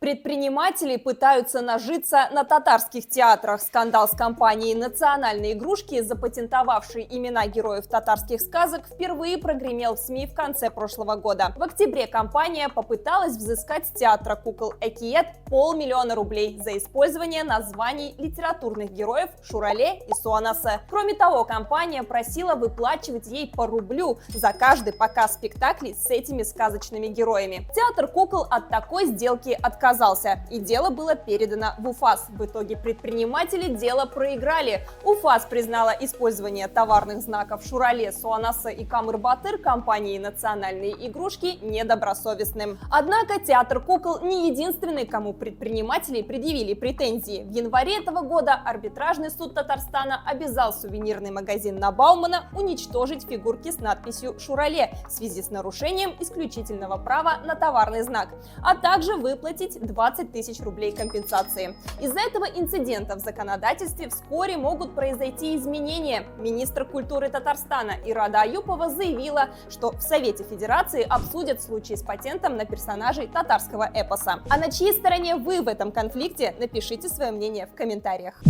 Предприниматели пытаются нажиться на татарских театрах. Скандал с компанией «Национальные игрушки», запатентовавшей имена героев татарских сказок, впервые прогремел в СМИ в конце прошлого года. В октябре компания попыталась взыскать с театра кукол «Экиет» 500 000 рублей за использование названий литературных героев Шурале и Суанасы. Кроме того, компания просила выплачивать ей по рублю за каждый показ спектаклей с этими сказочными героями. Театр кукол от такой сделки отказался, и дело было передано в УФАС. В итоге предприниматели дело проиграли. УФАС признала использование товарных знаков Шурале, Суанасы и Камыр-Батыр компанией «Национальные игрушки» недобросовестным. Однако театр кукол не единственный, кому предприниматели предъявили претензии. В январе этого года арбитражный суд Татарстана обязал сувенирный магазин на Баумана уничтожить фигурки с надписью «Шурале» в связи с нарушением исключительного права на товарный знак, а также выплатить 20 000 рублей компенсации. Из-за этого инцидента в законодательстве вскоре могут произойти изменения. Министр культуры Татарстана Ирада Аюпова заявила, что в Совете Федерации обсудят случаи с патентом на персонажей татарского эпоса. А на чьей стороне вы в этом конфликте? Напишите свое мнение в комментариях.